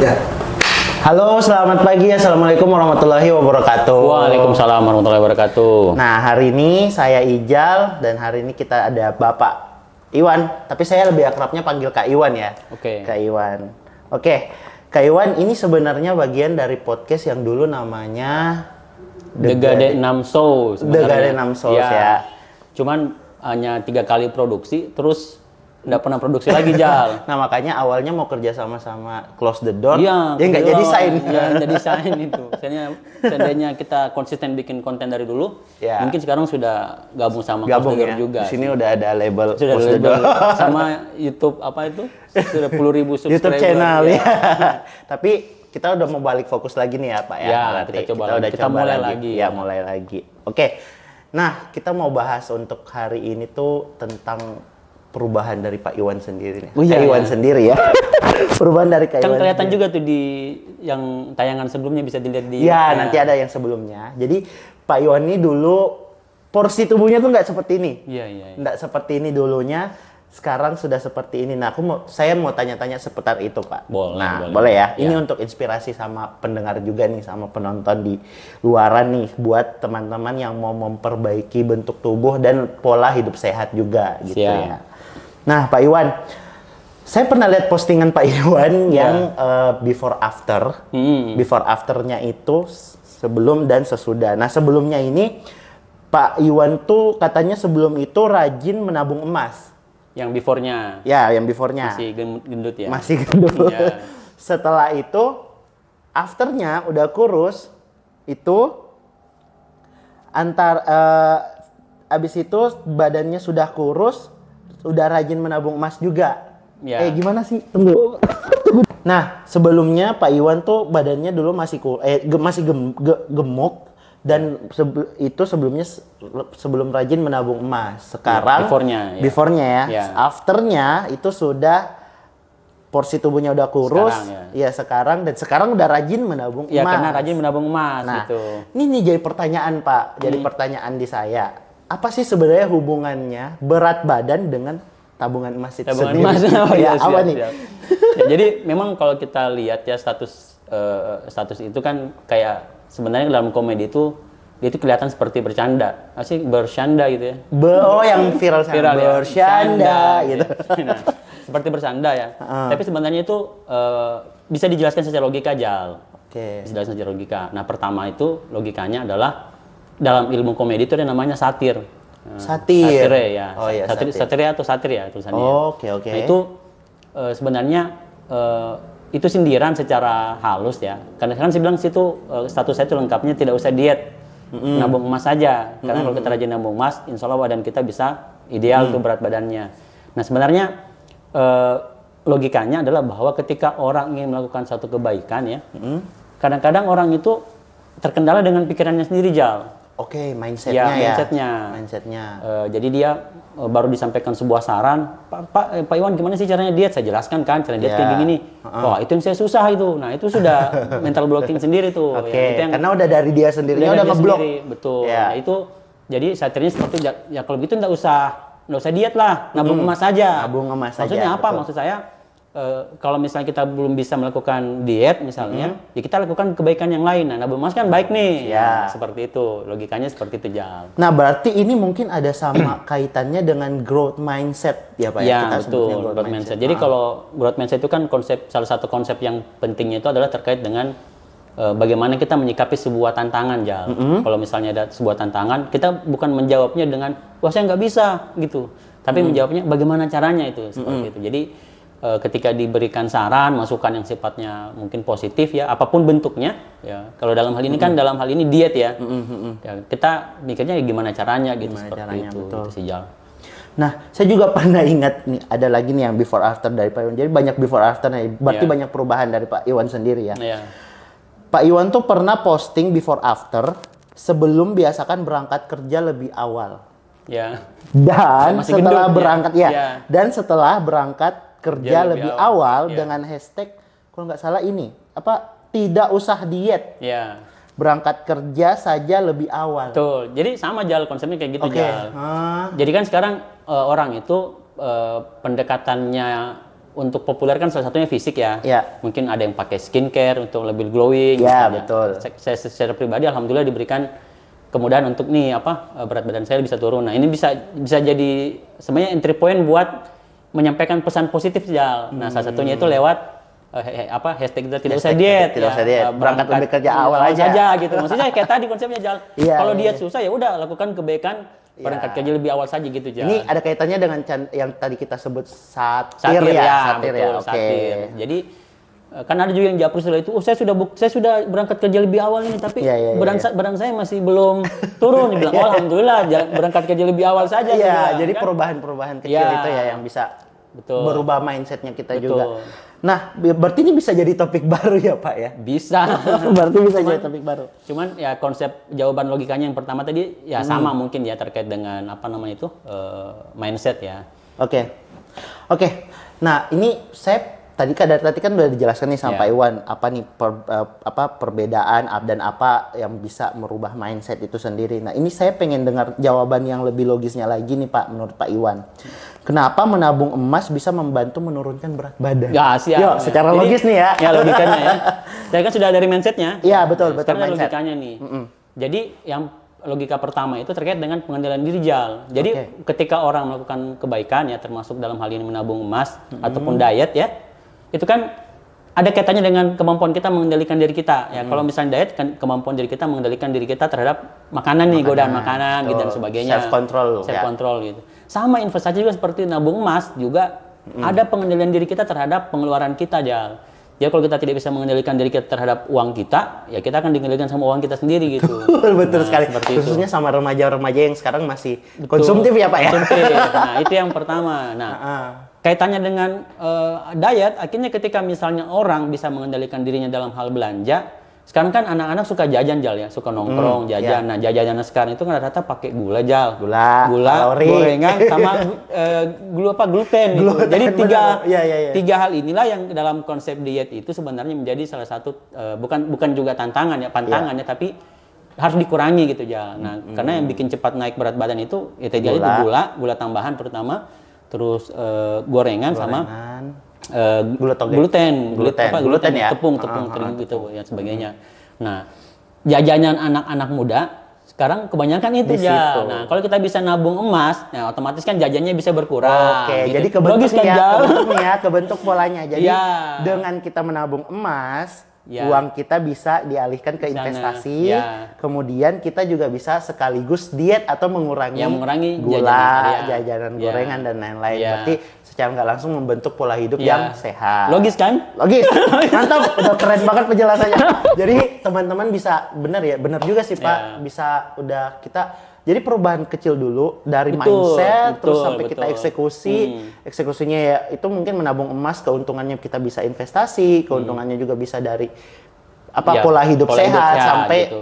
Ya. Halo, selamat pagi. Assalamualaikum warahmatullahi wabarakatuh. Waalaikumsalam warahmatullahi wabarakatuh. Nah, hari ini saya Ijal dan hari ini kita ada Bapak Iwan. Tapi saya lebih akrabnya panggil Kak Iwan ya. Oke. Kak Iwan. Oke, Kak Iwan ini sebenarnya bagian dari podcast yang dulu namanya The Gade 6 Show The Gade 6 Show ya. Cuman hanya 3 kali produksi, terus nggak pernah produksi lagi, Jal. Nah, makanya awalnya mau kerja sama-sama Close the Door. Iya. Ya nggak jadi sign. Ya, jadi sign itu. Seandainya kita konsisten bikin konten dari dulu, Ya. mungkin sekarang sudah gabung sama Gabung Close the Door ya. juga. Di sini udah ada label Sudah Close the label Door. sama YouTube apa itu? Sudah 10.000 subscriber. YouTube channel ya. Tapi kita udah mau balik fokus lagi nih ya Pak ya. Ya, Berarti kita coba lagi. Kita mulai lagi. Ya, mulai lagi. Oke. Nah, kita mau bahas untuk hari ini tuh tentang perubahan dari Pak Iwan sendiri nih. Oh, iya, Kak Iwan iya. sendiri ya. Perubahan dari Kak Kan Iwan kelihatan sendiri. juga tuh di yang tayangan sebelumnya bisa dilihat di. Ya, nanti ada yang sebelumnya. Jadi Pak Iwan ini dulu porsi tubuhnya tuh nggak seperti ini. Iya, iya. Nggak seperti ini dulunya. Sekarang sudah seperti ini. Nah, saya mau tanya-tanya seputar itu, Pak. Boleh, Nah, boleh. boleh ya. Ini Ya. untuk inspirasi sama pendengar juga nih, sama penonton di luaran nih, buat teman-teman yang mau memperbaiki bentuk tubuh dan pola hidup sehat juga, gitu Siap. ya. Nah, Pak Iwan, saya pernah lihat postingan Pak Iwan yang before after. Before afternya itu sebelum dan sesudah. Nah, sebelumnya ini Pak Iwan tuh katanya sebelum itu rajin menabung emas. Yang before-nya Ya, yang before-nya. masih gendut ya. Masih gendut. Ya. Setelah itu, afternya udah kurus, itu abis itu badannya sudah kurus, udah rajin menabung emas juga. Ya. Gimana sih? Tunggu. Nah, sebelumnya Pak Iwan tuh badannya dulu masih gemuk dan sebelumnya sebelum rajin menabung emas. Sekarang Before-nya, ya. Before-nya ya. Ya. After-nya itu sudah porsi tubuhnya udah kurus. Sekarang, Dan sekarang udah rajin menabung Ya, emas. karena rajin menabung emas Nah, gitu. ini jadi pertanyaan Pak, jadi pertanyaan di saya. Apa sih sebenarnya hubungannya berat badan dengan tabungan emas itu Tabungan sendiri? emas. Oh, Ya, iya, apa siap, nih? siap. Ya, jadi memang kalau kita lihat ya status itu kan kayak sebenarnya dalam komedi itu dia itu kelihatan seperti bercanda. Apa sih bercanda gitu ya. Yang viral Viral ya. bercanda gitu. Nah, seperti bersanda ya. Tapi sebenarnya itu bisa dijelaskan secara logika, Jal. Oke. Bisa dijelaskan secara logika. Nah, pertama itu logikanya adalah dalam ilmu komedi itu ada namanya satir. Satir. Satire ya. Oh iya, satir. Satire atau satir ya tulisannya. Oke. Nah, itu sebenarnya itu sindiran secara halus ya. Karena kan saya bilang situ status saya itu lengkapnya tidak usah diet. Nabung emas saja. Karena kalau kita rajin nabung emas, insya Allah badan kita bisa ideal tuh berat badannya. Nah, sebenarnya logikanya adalah bahwa ketika orang ingin melakukan satu kebaikan ya, kadang-kadang orang itu terkendala dengan pikirannya sendiri, Jal. Oke, mindsetnya Ya, ya. mindsetnya. Jadi dia baru disampaikan sebuah saran, Pak Iwan gimana sih caranya diet? Saya jelaskan kan, cara diet kayak gini. Wah, itu yang saya susah itu. Nah, itu sudah mental blocking sendiri tuh. Oke, Ya, itu yang karena udah dari dia sendirinya udah dia ngeblok. sendiri, betul. Ya. Nah, itu jadi satirnya seperti ya kalau gitu nggak usah diet lah, nabung emas saja. Nabung emas saja, Maksudnya apa? betul. Maksud saya kalau misalnya kita belum bisa melakukan diet misalnya, ya kita lakukan kebaikan yang lain. Nah, nabung emas kan baik nih. Ya. Nah, seperti itu. Logikanya seperti itu, Jal. Nah, berarti ini mungkin ada sama kaitannya dengan growth mindset ya Pak ya? Ya, Kita betul, sebutnya growth mindset. Jadi kalau growth mindset itu kan salah satu konsep yang pentingnya itu adalah terkait dengan bagaimana kita menyikapi sebuah tantangan, Jal. Kalau misalnya ada sebuah tantangan, kita bukan menjawabnya dengan, wah saya nggak bisa, gitu. Tapi menjawabnya bagaimana caranya itu, seperti itu. Jadi ketika diberikan saran, masukan yang sifatnya mungkin positif ya, apapun bentuknya, ya. Kalau dalam hal ini kan dalam hal ini diet ya, ya kita mikirnya ya gimana caranya gitu, Gimana seperti caranya, itu, betul. gitu sih, Jal. Nah, saya juga pernah ingat nih, ada lagi nih yang before after dari Pak Iwan. Jadi banyak before after nih, berarti Iya. banyak perubahan dari Pak Iwan sendiri ya. Ya. Pak Iwan tuh pernah posting before after sebelum biasakan berangkat kerja lebih awal. Ya. Dan Masih setelah gendut, ya? berangkat ya. Ya. Dan setelah berangkat kerja lebih lebih awal Ya. dengan hashtag kalau nggak salah ini, tidak usah diet. Ya. Berangkat kerja saja lebih awal. Betul. Jadi sama, Jal, konsepnya kayak gitu, Oke. Jal. Jadi kan sekarang orang itu pendekatannya untuk populer kan salah satunya fisik ya. Ya. Mungkin ada yang pakai skincare untuk lebih glowing. Ya, misalnya. betul. Saya secara pribadi alhamdulillah diberikan kemudahan untuk berat badan saya bisa turun. Nah, ini bisa jadi sebenarnya entry point buat menyampaikan pesan positif Jal. Nah, salah satunya itu lewat hashtag kita tidak usah diet. Tidak usah diet. Berangkat lebih kerja awal aja gitu. Maksudnya kayak tadi konsepnya Jal. Iya, Kalau diet susah ya udah lakukan kebaikan. Berangkat kerja lebih awal saja gitu Jal. Ini ada kaitannya dengan yang tadi kita sebut satir Satir. ya. Oke. Satir. Jadi kan ada juga yang japri setelah itu, saya sudah berangkat kerja lebih awal nih, tapi badan saya masih belum turun. Dia bilang, alhamdulillah berangkat kerja lebih awal saja. Iya, jadi kan? perubahan kecil itu ya yang bisa berubah mindsetnya kita juga. Nah, berarti ini bisa jadi topik baru ya Pak ya? Bisa. Berarti bisa jadi topik baru. Cuman ya konsep jawaban logikanya yang pertama tadi ya sama mungkin ya terkait dengan mindset ya. Oke. Nah, ini saya tadi kan udah dijelaskan nih sama Pak Iwan apa nih perbedaan dan apa yang bisa merubah mindset itu sendiri. Nah, ini saya pengen dengar jawaban yang lebih logisnya lagi nih Pak, menurut Pak Iwan. Kenapa menabung emas bisa membantu menurunkan berat badan? Ya, siap. Yuk, secara logis nih ya. Ya, logikanya ya. Saya kan sudah dari mindsetnya. Iya, betul Sekarang mindset. Logikanya nih. Jadi yang logika pertama itu terkait dengan pengendalian diri Jal. Jadi ketika orang melakukan kebaikan ya, termasuk dalam hal ini menabung emas ataupun diet ya, itu kan ada kaitannya dengan kemampuan kita mengendalikan diri kita. Ya, kalau misalnya diet kan kemampuan diri kita mengendalikan diri kita terhadap makanan nih, godaan makanan gitu dan sebagainya. Self control gitu. Sama investasi juga seperti nabung emas juga ada pengendalian diri kita terhadap pengeluaran kita Jal. Ya kalau kita tidak bisa mengendalikan diri kita terhadap uang kita, ya kita akan dikendalikan sama uang kita sendiri gitu. Betul sekali. Khususnya sama remaja-remaja yang sekarang masih konsumtif ya Pak ya. Nah, itu yang pertama. Nah, kaitannya dengan diet, akhirnya ketika misalnya orang bisa mengendalikan dirinya dalam hal belanja, sekarang kan anak-anak suka jajan Jal ya, suka nongkrong, jajan. Nah, jajanan sekarang itu kan rata-rata pakai gula Jal. Gula, gorengan sama gluten gitu. Jadi tiga hal inilah yang dalam konsep diet itu sebenarnya menjadi salah satu bukan juga tantangan ya, pantangan ya, tapi harus dikurangi gitu Jal. Nah, karena yang bikin cepat naik berat badan itu itu gula tambahan terutama, terus gorengan sama gluten ya, tepung terigu gitu ya sebagainya. Nah, jajanan anak-anak muda sekarang kebanyakan itu ya. Nah, kalau kita bisa nabung emas, ya otomatis kan jajannya bisa berkurang. Oke, gitu. jadi kebentuk polanya. Jadi dengan kita menabung emas, uang kita bisa dialihkan ke investasi. Kemudian kita juga bisa sekaligus diet atau mengurangi gula, jajanan gorengan dan lain-lain. Berarti secara nggak langsung membentuk pola hidup yang sehat. Logis kan? Logis. Mantap, udah keren banget penjelasannya. Jadi teman-teman bisa benar juga sih Pak, bisa udah kita jadi perubahan kecil dulu dari mindset terus sampai kita eksekusi. Eksekusinya ya itu mungkin menabung emas, keuntungannya kita bisa investasi, keuntungannya juga bisa dari pola hidup sehat sampai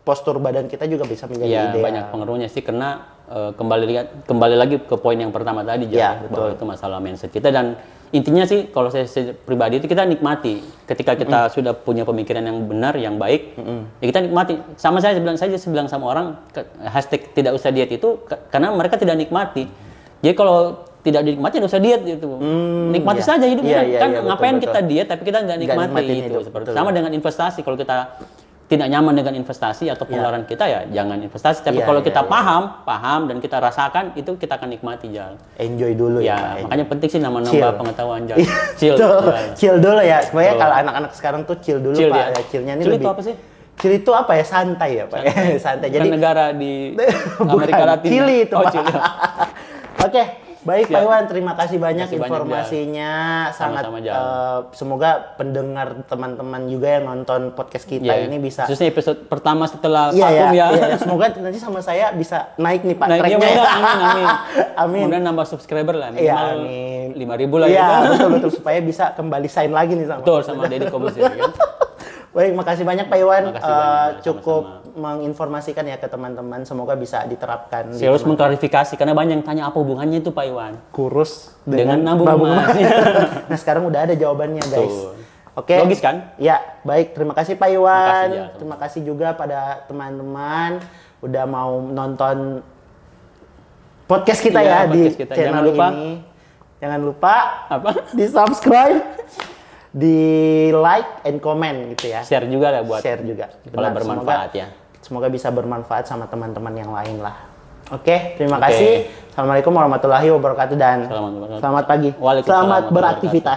postur badan kita juga bisa menjadi ideal. Banyak pengaruhnya sih karena kembali lagi ke poin yang pertama tadi bahwa itu masalah mindset kita, dan intinya sih kalau saya pribadi itu kita nikmati ketika kita sudah punya pemikiran yang benar, yang baik, ya kita nikmati. Sama saya bilang sama orang hashtag tidak usah diet itu karena mereka tidak nikmati. Jadi kalau tidak dinikmati tidak usah diet gitu. Nikmati saja hidupnya. Ngapain kita diet tapi kita nggak nikmati itu. Sama dengan investasi, kalau kita tidak nyaman dengan investasi atau pengeluaran kita ya jangan investasi. Tapi kalau kita paham dan kita rasakan, itu kita akan nikmati Jal. Enjoy dulu ya. Makanya penting sih nambah pengetahuan Jal. Chill dulu ya. Supaya kalau anak-anak sekarang tuh chill dulu Pak. Ya, chillnya ini chill lebih. itu apa sih? Chill itu apa ya? Santai ya Pak. Santai. Jadi negara di Amerika Latin. Chili itu Pak. Oke. Baik Pak Iwan, terima kasih banyak informasinya. Sangat semoga pendengar teman-teman juga yang nonton podcast kita ini bisa. Khususnya episode pertama setelah vakum ya. Semoga nanti sama saya bisa naik nih Pak tracknya. Amin. Kemudian nambah subscriber lah. Minimal 5.000 lah. Iya betul supaya bisa kembali sign lagi nih sama Deddy Corbuzier kan. Baik, makasih banyak Pak Iwan. Cukup menginformasikan ya ke teman-teman. Semoga bisa diterapkan. Saya harus mengklarifikasi karena banyak yang tanya apa hubungannya itu Pak Iwan. Kurus dengan nabung emas. Nah sekarang udah ada jawabannya guys. Oke. Logis kan? Ya, baik. Terima kasih Pak Iwan. Terima kasih juga pada teman-teman udah mau nonton podcast kita di channel ini. Jangan lupa Apa? di subscribe, di like and comment gitu ya. Share juga lah buat Share juga. kalau Benar, bermanfaat ya. Semoga bisa bermanfaat sama teman-teman yang lain lah. Oke, terima kasih. Assalamualaikum warahmatullahi wabarakatuh dan selamat pagi. Waalaikumsalam Selamat warahmatullahi beraktivitas.